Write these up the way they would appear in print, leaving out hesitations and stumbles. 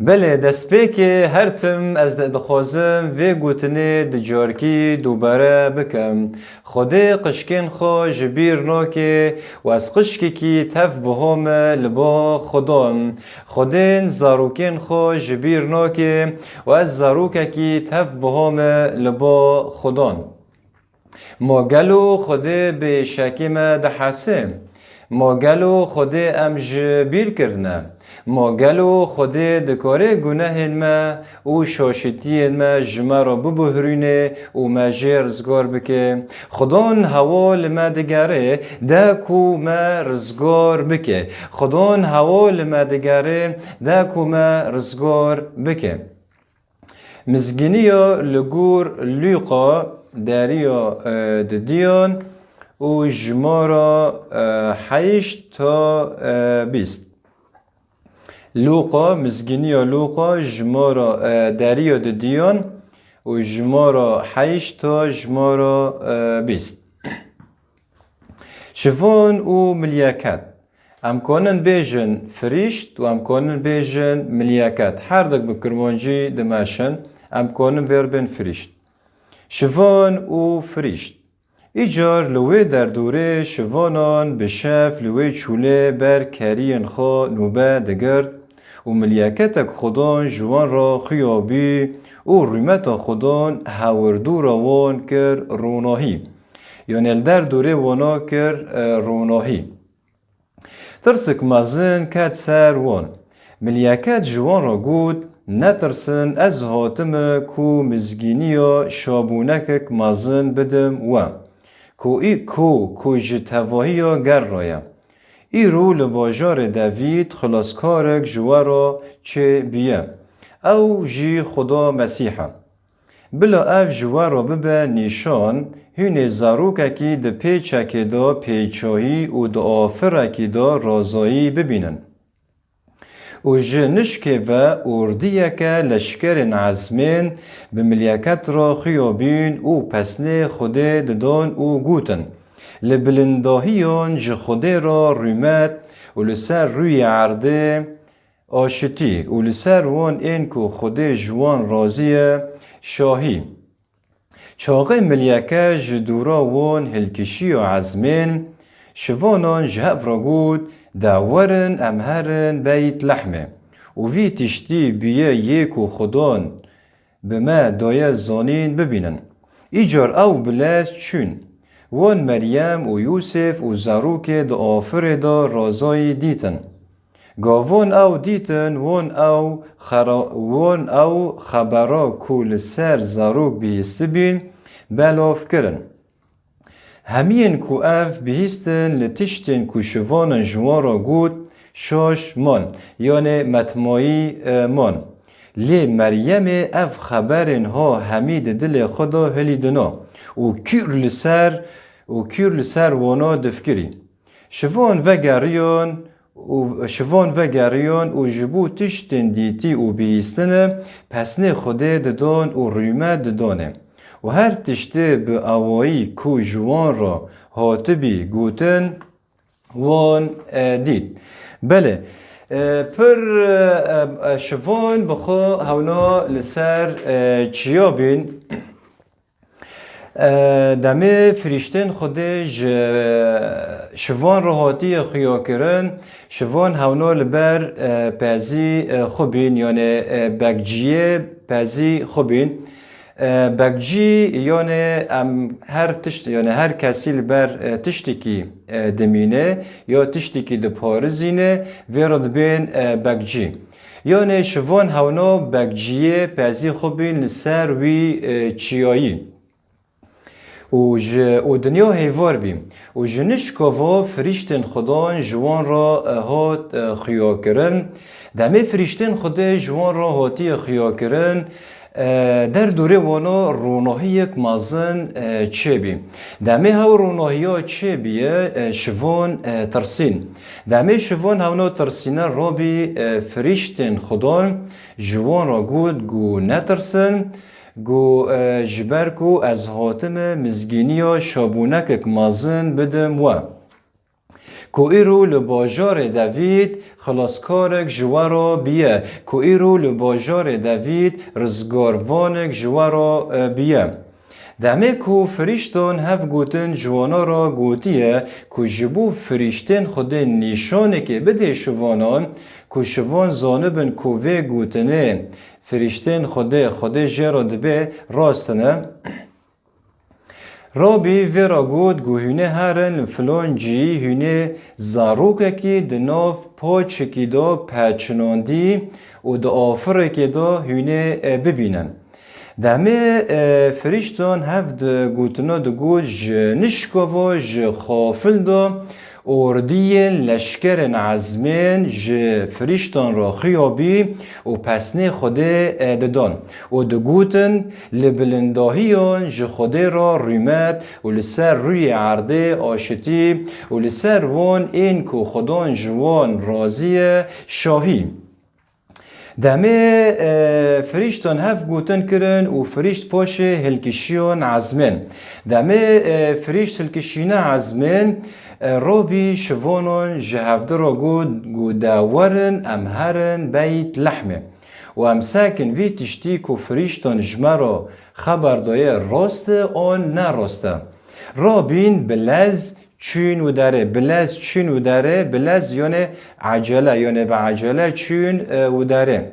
بله دست که هر تم از دخوازم و گوتنه دجارکی دوباره بکم خودی قشکین خو جبیر ناکه و از قشکی کی تف بهم لبا خودم خودین زاروکین خو جبیر ناکه و از زاروکه کی تف بهم لبا خودان ما گلو خودی به شکیم دحسم ما گلو خودی ام جبیر کرنه ما گلو خودی دکاره گناه ما و شاشتی ما جمع را ببهرینه و ما رزگار بکه خدان حوال ما دگره ده کو ما رزگار بکه خدان حوال ما دگره ده کو ما رزگار بکه مزگینیا لگور لیقا داریا ددیان و جمارا 8 تا 20 لوقا مزگینیا لوقا جمارا داریا ددیان و جمارا 8 تا جمارا 20 شفون و ملیاکت ام کنن بیجن فریشت و ام کنن بیجن ملیاکت هر دک بکرمانجی دماشن ام کنن وربن فریشت شفون و فریشت ایجار لوی در دوره شوانان به شف لوی چوله بر کرین خوا نوبه دگرد و ملیاکتک خودان جوان را خیابی و ریمت خودان هاوردو را وان کر روناهی یعنی در دوره وانا کر روناهی ترسک مزن کت سر وان ملیاکت جوان را گود نترسن از هاتم کو مزگینی شابونکک مزن بدم و کو جتواهی گر رایم ای رو لباجار دوید خلاصکارک جوارا چه بیه او جی خدا مسیحه بلا اف جوارا ببه نیشان هین زاروککی ده پیچکی دا پیچایی و ده آفرکی دا رازایی ببینن و جنشکه و اردیکه لشکر عزمین به ملیاکت را خیابین و پسنه خوده ددان و گوتن لبلنداهیان جخوده را ریمت و لسر روی عرده آشتی و لسر وان این که خوده جوان رازی شاهی چاقه ملیاکه جدورا وان هلکشی و عزمین شوانان جهب را گود داورن امهرن بیت لحمه و وی تشتی بیه یک و خدان به ما دایه زانین ببینن ایجار او بلاز چون وان مریم و یوسف و زاروک دا آفر دا رازای دیتن گاوان او دیتن وان او خبرا کول سر زاروک بیست بین بلاف کرن همین کو اف بهیستن لتشتن کو شوان جوارا گود شاش من یعنی متمایی من لی مریم اف خبرن ها همید دل خدا هلیدنا و کیر لسر وانا دفکری شوان و گریان و جبو تشتن دیتی و بهیستن پسنه خوده ددان و ریمه ددانه و هر تشته به اوایی کو جوان را هاتبی گوتن وان دید بله پر شوان بخو هونا لسر چیا بین دمه فریشتن خودش شوان را هاتی خیا کرن شوان هونا لبر پزی خوبین یعنی بگجیه پزی خوبین بگجی یعنی هر تشت یعنی هر کسی لبر تشتی کی دمینه یا تشتی کی دپارزینه ویرد بین بگجی یعنی شوان هونا بگجیه پزی خوبین لسر وی چیایی و دنیا هیوار بیم و جنش کوا فریشتن خدان جوان را هات خیا کرن دمه فریشتن خدا جوان را هاتی خیا کرن در دوره وانا روناهی یک مازن چه بیم دمه ها روناهی ها چه بیه شوان ترسین دمه شوان هاونا ترسینه را بی فریشتن خدان جوان را گو نترسن گو جبرکو از حاتم مزگینی شابونک مازن بدم و کو ایرو لباجار دوید خلاصکارک جوارا بیه کو ایرو لباجار دوید رزگاروانک جوارا بیه دمه کو فریشتان هف گوتن جوانا را گوتیه کو جبو فریشتن خود نیشانه که بده شوانان کو شوان زانبن کو وی گوتنه فریشتن خود جرا دبه راستنه رابی ویرا گود گوهینه هرن فلان جی هینه زاروکه که دناف پاچکی دا پچناندی و دا آفره که دا هینه ببینن دمه فریشتان هفت گوتنا دا گود نشکاوا خافل دا اردی لشکر عزمین فریشتان را خیابی و پسنه خوده ددان و دگوتن لبلنداهیان خوده را ریمت و لسر روی عرده آشتی و لسر وان این که خدان جوان رازی شاهی دمه فریشتان هف گوتن کرن و فریشت پاش هلکشیان عزمین دمه فریشت هلکشینه عزمین رابی شوانان جهفده را گوداورن امهرن بیت لحمه و ام ساکن وی تشتی که فریشتان جمرا خبر دایه راسته آن نراسته رابین بلز چون و داره بلز چون و داره بلز یعنی عجله یعنی به عجله چون و داره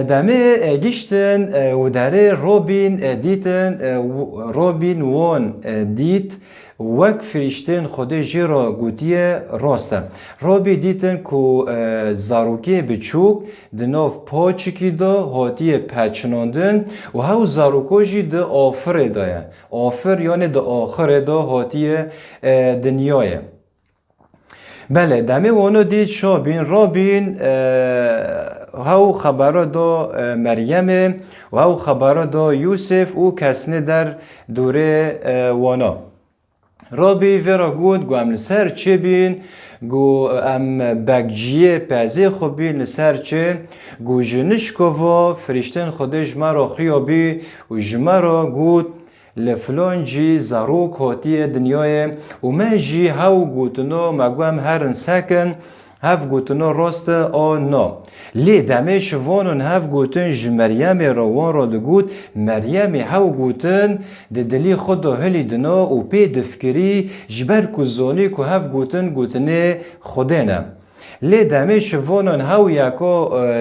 دمه گشتن و داره رابین دیتن رابین وان دیت وک فریشتن خود جرا گوتیه راسته رابی دیتن که زاروکی بچوک دناف پاچکی دا هاتیه پچناندن و هاو زاروکو جی دا آفر دایه آفر یعنی دا آخر دا هاتیه دنیایه بله دمه وانو دید شابین رابین هاو خبرا دا مریم و هاو خبرا دا یوسف و کسنه در دوره وانا رابی ورا گود گو ام لسر چه بین گو ام بگجیه پزه خوب بین لسر چه گو جنش کوا فریشتن خودش مرا خیابی و جمرا گود لفلان جی زاروک هاتی دنیای و ما جی هاو گوتنو مگو ام هرن سکن هف گوتنو راست آنا لی دمه شوانون هف گوتن مریم روان را دگوت مریم هاو گوتن دلی خود هلی دنا و پی دفکری جبر کزانی که هف گوتن گوتنه خودنه لی دمه شوانون هاو یکا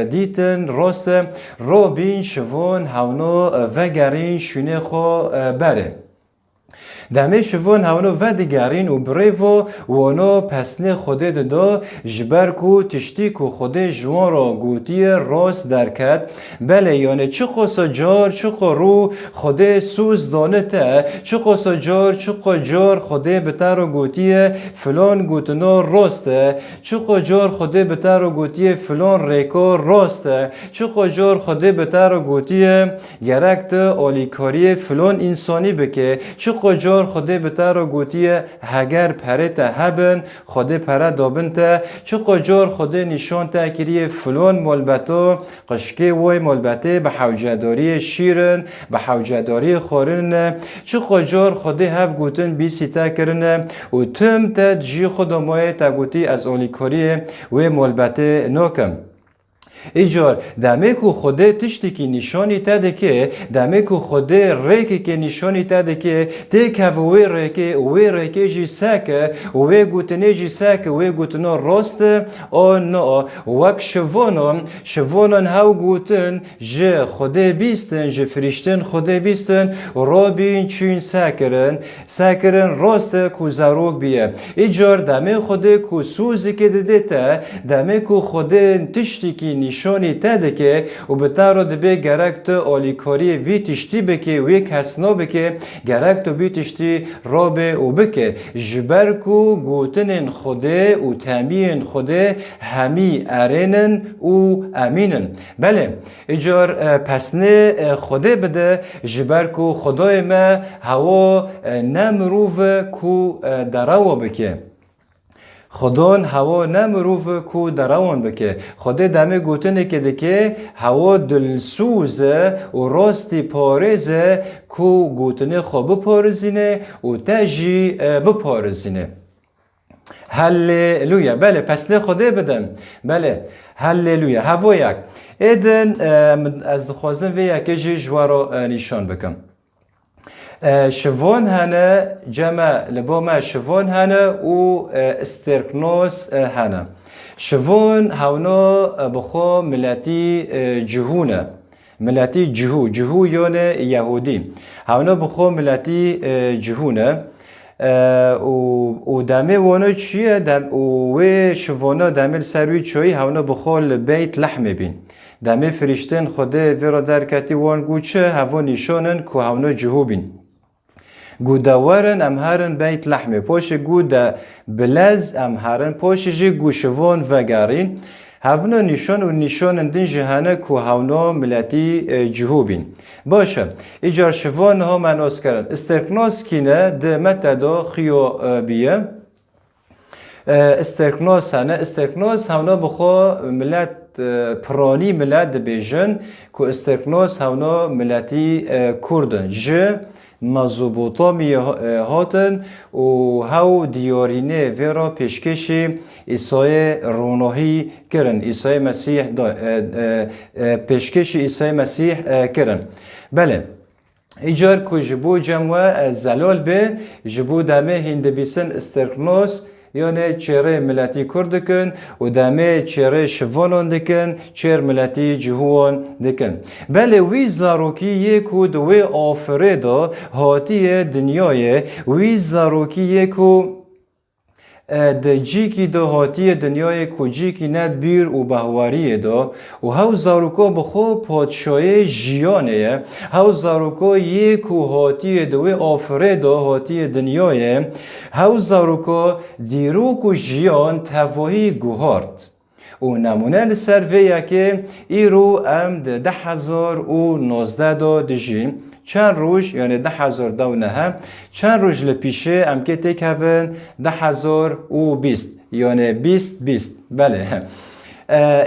دیتن راست را بین شوان هاونا وگرین شونه خو بره دمه شوان هاونو و دیگرین و بریو وانا پسنه خوده دا جبر کو تشتی کو خوده جوان را گوتی راست درکد بله یعنی چه قصا جار چه رو خوده سوز دانته چه قصا جار چه جار خوده بتر و گوتی فلان گوتنا راسته چه جار خوده بتر و گوتی فلان ریکا راسته چه جار خوده بتر و گوتی گرکت آلیکاری فلان انسانی بکه چه جار خوده بتر و گوتیه هگر پرت هبن خوده پره دابن تا چه قجار خوده نشان تا کریه فلان ملبتو قشکه وی ملبته به حوجداری شیرن به حوجداری خورن چه قجار خوده هف گوتن بیسی تا کرن و تم تا جی خود مای تا گوتی از اولیکاری و ملبته نوکم ایجار دمه کو خوده تشتی که نشانی تده که دمه کو خوده ریکی که نشانی تده که تک وی ریکی جی سکه وی گوتنه جی سکه وی گوتنه راست آنا وک شوانان هاو گوتن جه خوده بیستن جه فریشتن خوده بیستن رابین چون سکرن راست کو زروک بیه ایجار دمه خوده کو سوزی که دیده تا دمه کو خوده تشتی که نشانی تده که و بتر دبه گرک تو آلیکاری وی تشتی بکه وی کسنا بکه گرک تو وی تشتی رابه و بکه جبرکو گوتنن خوده و تنبیهن خوده همی ارینن و امینن بله اجار پسنه خوده بده جبرکو خدای ما هوا نمروف کو دروا بکه خدان هوا نمروف کو دروان بکه خدا دمه گوتنه که دکه هوا دلسوزه و راستی پارزه کو گوتنه خواب بپارزینه و تجی بپارزینه هللویا. بله پس لی خدا بدم. بله هللویا. هوا یک ایدن از دخوازم و یکی جی جوارو نشان بکم. شوون هنه جمع لبوما شوون هنه و استرکنوس هنه. شوون هونو بخو ملتی جهونه. ملتی جهو یونه یهودی. هونو بخو ملتی جهونه. و دامه وانو چیه؟ و شوونا دامه سروی چوی هونو بخو بیت لحمه بین. دامه فرشتن خدا ویرا در کتی وان گو چه هوا نشانن که هونو جهو بین. گو داورن امهارن بیت لحمه پوش گو دا بلز امهارن پوش جی گو شوون وگارین هاونو نشان و نشان دین جهانه که هاونو ملتی جهوبین باشه ایجار شوون ها منوس کرن استرکناس کینه ده متدو خیو بیه استرکناس هنه استرکناس هاونو بخو ملت پرانی ملت بیجن که استرکناس هاونو ملتی کردن جه مزوبوطامی هاتن و هاو دیارینه ویرا پیشکشی عیسی روناهی کرن عیسی مسیح پیشکشی عیسی مسیح کرن بله ایجار که جبو جمعه زلال به جبو دمه هنده بیسن استرکنوس یعنی چهره ملتی کرد دکن و دامه چهره شوانان دکن چهره ملتی جهوان دکن بله وی زاروکی یکو دوی آفریدا هاتی دنیای وی زاروکی یکو ده جیکی دو هاتی دنیای کجیکی ند بیر و بهواریه دا و هاو زاروکا بخو پادشای جیانه هاو زاروکا یکو هاتی دوی آفریدا هاتی دنیای هاو زاروکا دیروک و جیان تواهی گوهارد و نمونه لسر ویه که ایرو ام ده 10,019 دا دجیم چند روز یعنی 10,000 دونه چند روز لپیشه ام که تک هفن 10,020 یعنی 20 بله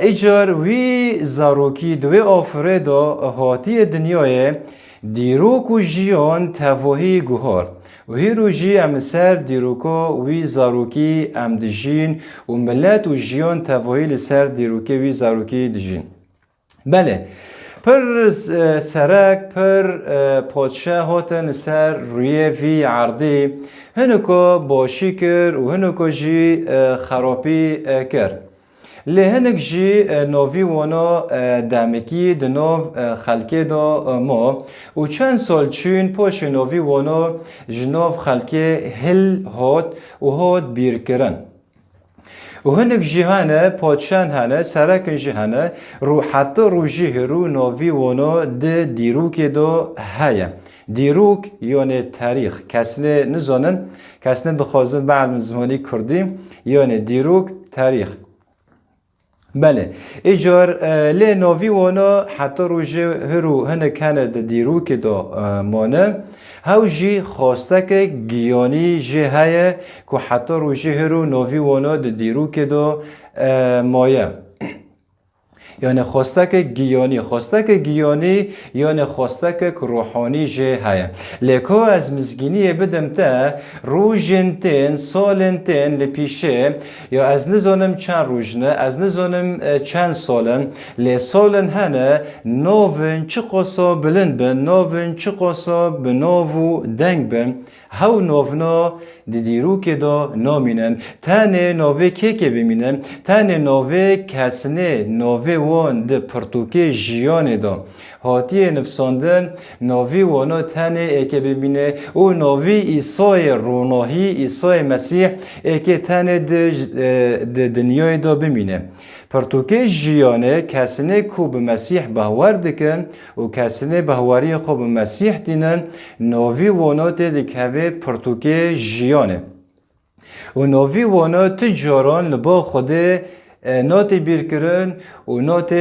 ایجار وی زاروکی دوی آفریدا هاتی دنیای دیروک و جیان تواهی گوهار و هی روژی ام سر دیروکا وی زاروکی ام دجین و ملت و جیان تواهی لسر دیروکی وی زاروکی دجین بله پر سرک پر پادشاه هاتن سر روی وی عرضی هنوکا باشی کر و هنوکا جی خرابی کر لی هنک جی نوی وانا دمکی دنو خلکه دا ما و چند سال چون پاش نوی وانا جناف خلکه هل هات و هات بیر کرن و هنک جهانه پادشان هنه سرکن جهانه رو حتی رو جهرو ناوی وانا ده دیروک دو هیا دیروک یعنی تاریخ کسنه نزانن کسنه دخوازن بعلم زمانی کردیم یعنی دیروک تاریخ بله ایجار لی ناوی وانا حتی رو جهرو هنک هنه ده دیروک دو مانه هاو جی خواسته که گیانی جی هایه که حتی رو جی هرو نوی وانا ده دیرو که دو مایه یعنی خواسته که گیانی یعنی خواسته که روحانی جه هیا لیکو از مزگینی بدم تا روژنتین سالنتین لپیشه یا از نزانم چند روژنه از نزانم چند سالن لی سالن هنه نوون چه قصا بلند بن نوون چه قصا بناوو دنگ بن هاو نوونا دیرو که دا نامینن تنه نوه که بمینن تنه نوه کسنه نوه وان ده پرتوکه جیان دا هاتی نفساندن نوه وانا تنه اکه بمینه و نوه ایسای روناهی ایسای مسیح اکه تنه ده دنیای دا بمینه پرتوکه جیانه کسنه کو به مسیح بهوار دکن و کسنه بهواری خو به مسیح دینن نوی وانا ده که پرتوکه جیانه و نوی وانا تجاران لبا خود نوت بیرکرن و نوت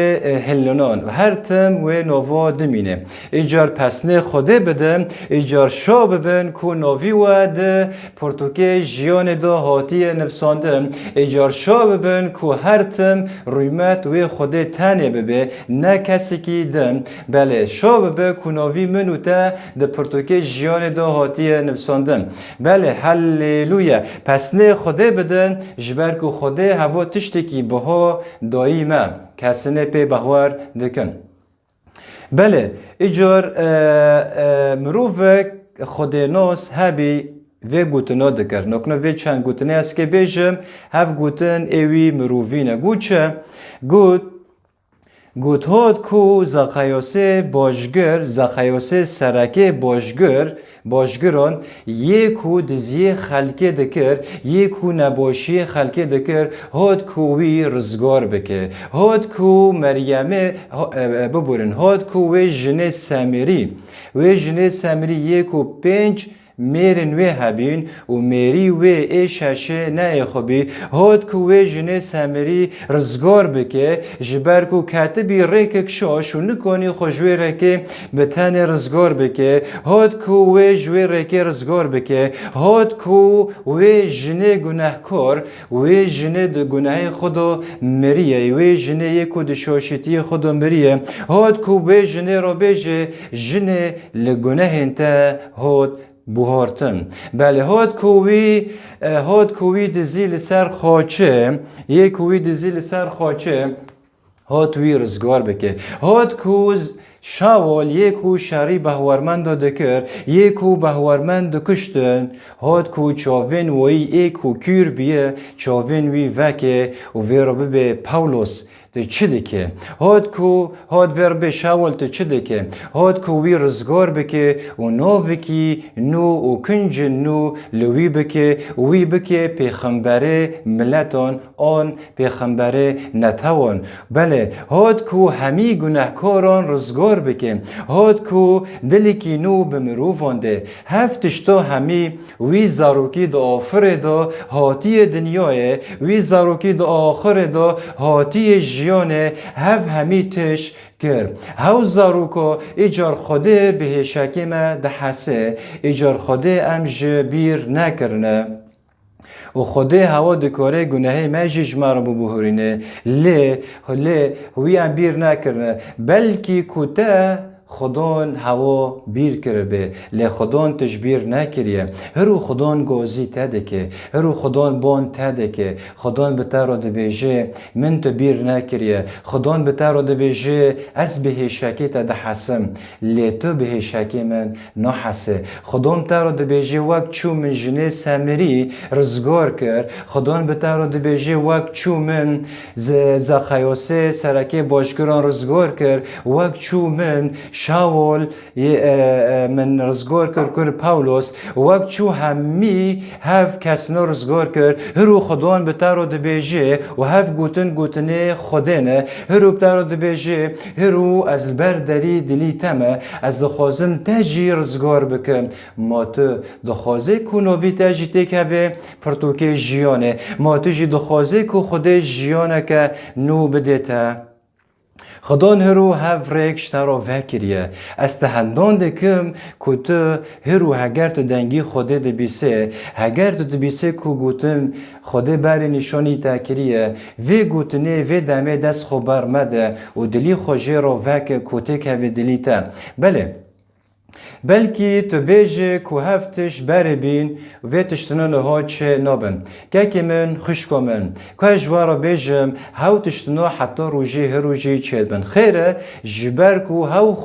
هلنان و هر تم و نووا دمینه ایجار پسنه خوده بدم ایجار شو ببن کو نوی و ده پرتوکه جیان دا هاتی نفساندم ایجار شو ببن کو هر تم رویمت و خوده تنه ببه نه کسی که دم بله شو ببه کو نوی منو تا ده پرتوکه جیان دا هاتی نفساندم بله هللویا پسنه خوده بدن جبر کو خوده هوا تشتکی بها دایمه کسنه پی بهوار دکن بله ایجار مروفک خودناس هبی و گوتنا دکر نکنه و چند گوتنه است که بیجم هف گوتن ایوی مروفینه گوچه گوت هاد کو زخیاسه سرکه باشگران یکو دزیه خلکه دکر یکو نباشی خلکه دکر هاد کوی رزگار بکه هاد کو مریمه ببورن هاد کو و جنه سامری یکو 5 میرن و هبین و میری و ایششه نه خوبی هاد کو و جنه سامری رزگار بکه جبر کو کاتبی ریک شاش و نکنی خوشوی رکه بتن رزگار بکه هاد کو و جوی رکه رزگار بکه هاد کو و جنه گناهکار و جنه د گناه خدا مریه و جنه یکو د شاشتی خدا مریه هاد کو و جنه را بجه جنه لگناه انت هاد بوهارتن بله هاد کوی دزیل سر خاچه یک کوی دزیل سر خاچه هاد وی رزگار بکه هاد کوز شاول یکو شری بهورمند دکر یکو بهورمند دکشتن هاد کو چاوین وی یکو کیر بیه چاوین وی وکه و وی رو به پاولوس تو چه دکه هاد ور به شاول تو چه دکه هاد کو وی رزگار بکه و نو وکی نو و کنج نو لوی بکه وی بکه پیغمبره ملتان آن پیغمبره نتوان بله هاد کو همی گناهکاران رزگار بکه هاد کو دلی کی نو بمروفانده هفتشتا همی وی زاروکی دا آخر دا هاتی دنیای وی زاروکی دا آخر دا هاتی جیانه هف همی تش گر هاو زاروکا ایجار خوده به شکمه ده حسه ایجار خوده ام جبیر نکرنه و خوده هوا دکاره گناه مجیج مرا ببهرینه وی ام بیر نکرنه بلکی کتا خدان هوا بیر کرده لی خدان تجبیر نکریه هرو خدان گازی تده که هرو خدان بان تده که خدان بتر را دبیجه من تو بیر نکریه خدان بتر را دبیجه از به شکی تده حسم لی تو به شکی من نحسه خدان بتر را دبیجه وقت چو من جنه سامری رزگار کرد خدان بتر را دبیجه وقت چو من زخیاسه سرکه باشگران رزگار کرد وقت چو من شاول من رزگار کرد پاولوس وقت چو همی هف کسنا رزگار کرد هرو خدان بتر رو دبیجه و هف گوتنه خودنه هرو بتر رو دبیجه هرو از برداری دلی تمه از دخوازم تجی رزگار بکم ما تو دخوازه کنوی تجی تکه پرتوکه جیانه ما تو جی دخوازه که خود جیانه که نو بدیته خدان هرو هف ریکش ترا وکریه از تهندان دکم که تو هرو هگر تو دنگی خوده دبیسه هگر تو دبیسه که گوتن خوده بر نشانی تکریه وی گوتنه وی دمه دست خوبر مده و دلی خوشه را وک کته که وی دلی تا بله بلکی تو بیجه که هفتش بره بین و تشتنان ها چه نابن که من خوش کمن که اجوارا بیجم هاو تشتنا حتی روژه هر روژه چه بن خیره جبر که هاو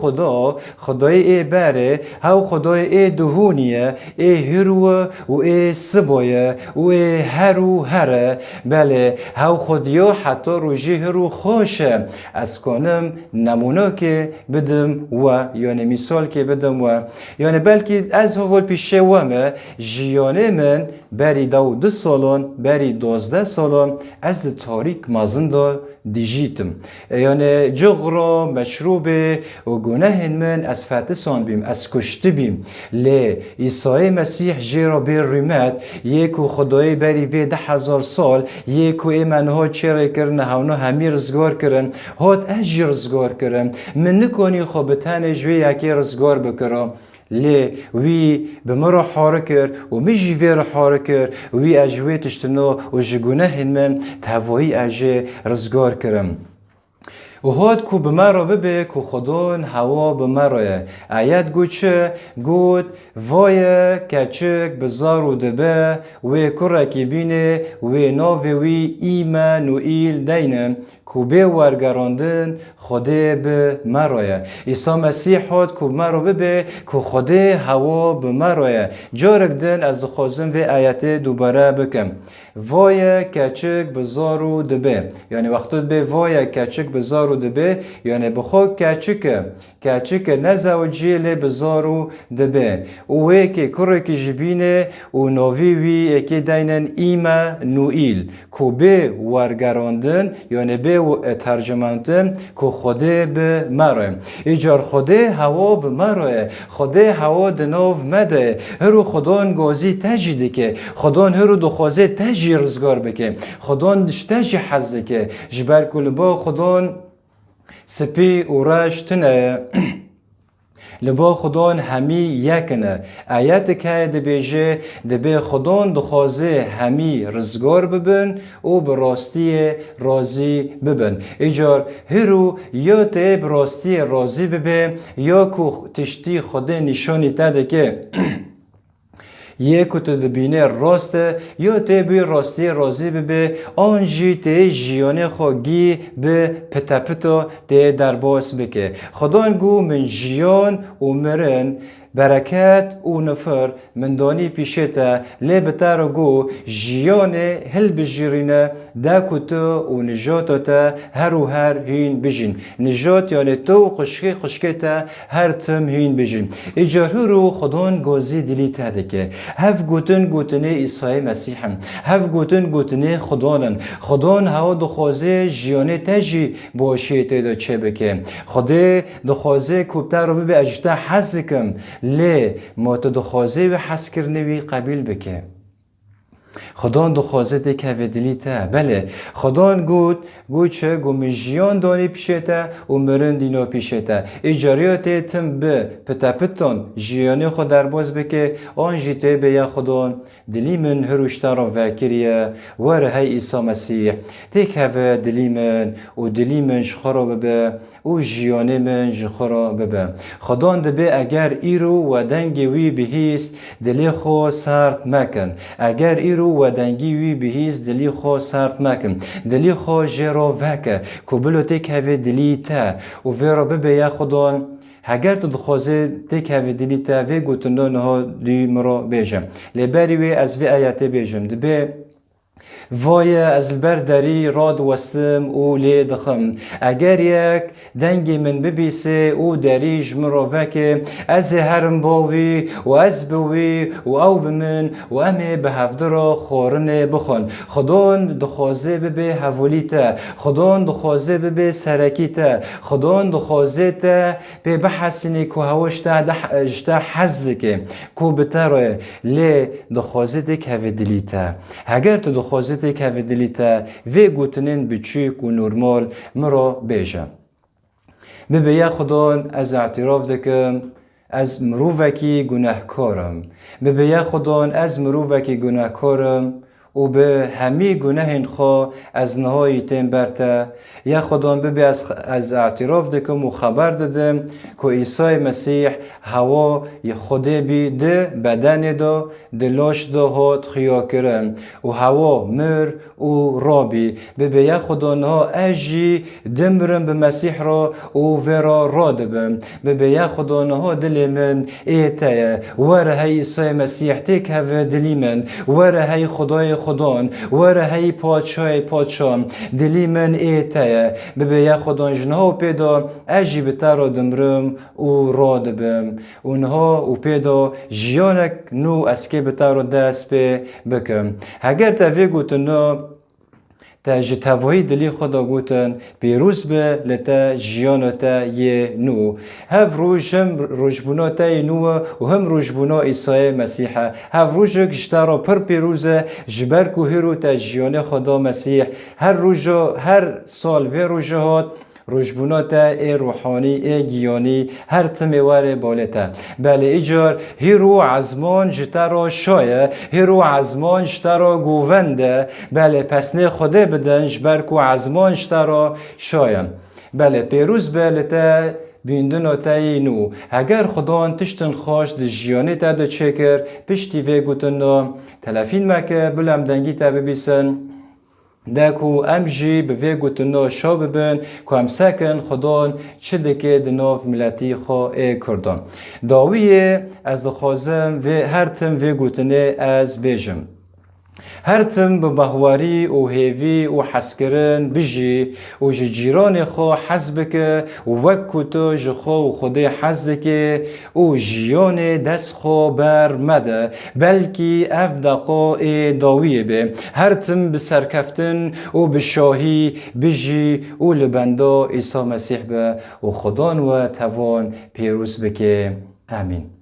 خدای ای بره هاو خدای ای دهونیه ای هروه و ای سبایه و ای هرو هره بله هاو خدیا حتی روژه هرو خوشه از کنم نمونه که بدم و یعنی مثال که بدم و یعنی بلکه از هول پیشه وامه جیانه من بری 12 سالان بری 12 سالان از تاریک مازن دا دیجیتم یعنی جغرا مشروبه و گناه من از فتسان بیم از کشت بیم لی عیسی مسیح جیرا بیر ریمت یکو خدای بری وی 10,000 سال یکو ایمن ها چره کرن هاونو همی رزگار کرن هات اجی رزگار کرن من نکنی خوبتن جوی یکی رزگار بکرم لی وی بمرا حاره کر و میجی ویر حاره کر وی اجوی تشتنو و جگونه من تهوایی اجی رزگار کرم و هاد کو بمرا ببه کو خدان هوا بمرایه آیت گو چه گود وای کچک بزارو دبه و کرکی بینه و ناوی وی ایمانوئیل دینه کو به ورگراندن خدا به مرایه عیسی مسیح هاد کو مرا ببه کو خدا هوا بمرایه جارک دن از خوازم و آیت دوباره بکم وای کچک بزارو دبه یعنی وقتی به وای کچک بزارو دبه یعنی بخو کچک نزوجی لی بزارو دبه اوه که کره که جبینه و ناوی وی اکی دینن ایمانوئیل کو به ورگراندن یعنی به ترجماندن کو خدا به مرای ایجار خدا هوا به مرای خدا هوا دناو مده هرو خدان گازی تجیده که خدان هرو دخوازه تجی رزگار بکه خدان دشتجی حزه که جبر کل با خدان سپی و رشتنه لبا خدان همی یکنه آیت که دبیجه دبی خدان دخوازه همی رزگار ببن و براستی رازی ببن ایجار هرو یا ته براستی رازی ببن یا که تشتی خدا نشانی تده که یکو تو دبینه راسته یا ته بی راستی رازی ببه آنجی ته جیانه خوگی به پتا ته درباس بکه خدان گو من جیان و مرن برکت و نفر من دانی پیشتا لی بتر گو جیان هل بجیرینه دا کتو و نجات تا هر و هر هین بجین نجات یعنی تو خشکی تا هر تم هین بجین اجاره رو خدان گازی دلی تاده که هف گوتنه عیسی مسیحم هف گوتنه خدان هوا دخوازه جیانه تجی باشی تیدا چه بکه خدا دخوازه کوبتر رو ببه اجتا حزکم لی ما تو دخوازه و حس کرنوی قبیل بکه خدان دخوازه ده که دلی تا بله خدان گود چه گو مجیان دانی پیشتا و مرن دینا پیشتا اجاریات تم به پتان جیانی خود در باز بکه آن جیته به یا خدان دلی من هروشتا را وکریه وره های عیسی مسیح تک هفه دلی من و دلی من شخرا ببه و جیانی من جخرا ببه خدان دبه اگر ایرو و دنگی وی بهیست دلی خو سرد مکن اگر ایرو و دنگی وی بهیست دلی خو سرد مکن دلی خو جرا وکه کبلو تک هفه دلی تا و ویرا ببه یا خدان اگر تو دخوازه تک هفه دلی تا وی گوتنو نها دی مرا بیجم لبری وی از وی آیت بیجم دبه وای از برداری راد وستم او لی دخم اگر یک دنگی من ببیسه او دریج مروفک از هرم باوی و از بوی و او بمن و امی به هفدرا خورن بخون خدان دخوازه ببه حوالیتا خدان دخوازه ببه سرکیتا خدان دخوازه تا به بحثینی که هواشتا جتا حزکه که بتره لی دخوازه دک هفدلیتا اگر تو دخوازه که هفه دلیتا وی گوتنین بچیک و نورمال مرا بیجم ببه یا خدان از اعتراف دکم از مروفکی گناهکارم ببه یا خدان از مروفکی گناهکارم و به همی گناهین خوا از نهای تیم برتا یا خدان ببی از اعتراف دکم و خبر دادم که عیسی مسیح هوا خدا بی ده بدن دا دلاش دا هات خیا کرن و هوا مر و رابی ببی یا خدان ها اجی دمرم به مسیح را و ورا را دبم ببی یا خدان ها دلی من ایتای وره های عیسی مسیح تک هفه دلی من وره های خدای خدان وره های پادشاه دلی من ایتای ببه یا خدان جنها و پیدا اجی بتر دمرم و را دبم اونها و پیدا جیانک نو اسکه بتر دست بکم اگر تفیه گوتنو تا جتوایی دلی خدا گوتن پیروز به لتا جیانتا یه نو هف روش هم روشبوناتا یه نو و هم روشبونا عیسی مسیحه هف روش گشتارا پر پیروزه جبر کو هیرو تا جیان خدا مسیح هر روزو هر سال و روزهات روشبوناتا ای روحانی ای گیانی هر تمیوار بالتا بله ایجار هیرو عزمان جتارا شایه هیرو عزمان جتارا گوونده بله پسنه خوده بدن جبر کو عزمان جتارا شایه بله پیروز بله تا بیندن تای نو اگر خدا تشتن خوش د جیانی تا د چکر پشتی وی گوتن تلفین مکه بلم دنگی تا ببیسن داکو امجی به وی گوتن شو ببن که هم سکن خدا چه دکه دناف ملتی خو ای کردن داویه از خوازم و هر تم وی گوتنه از بیجم هر تم به بهواری و هیوی و حسکرن بجی و جیران خو حزب که و وکو تو جخو و خودی حزد که و جیان دست خو بر مده بلکی اف دقا داویه به هر تم به سرکفتن و به شاهی بجی و لبندا عیسی مسیح به و خدان و توان پیروز بکه آمین.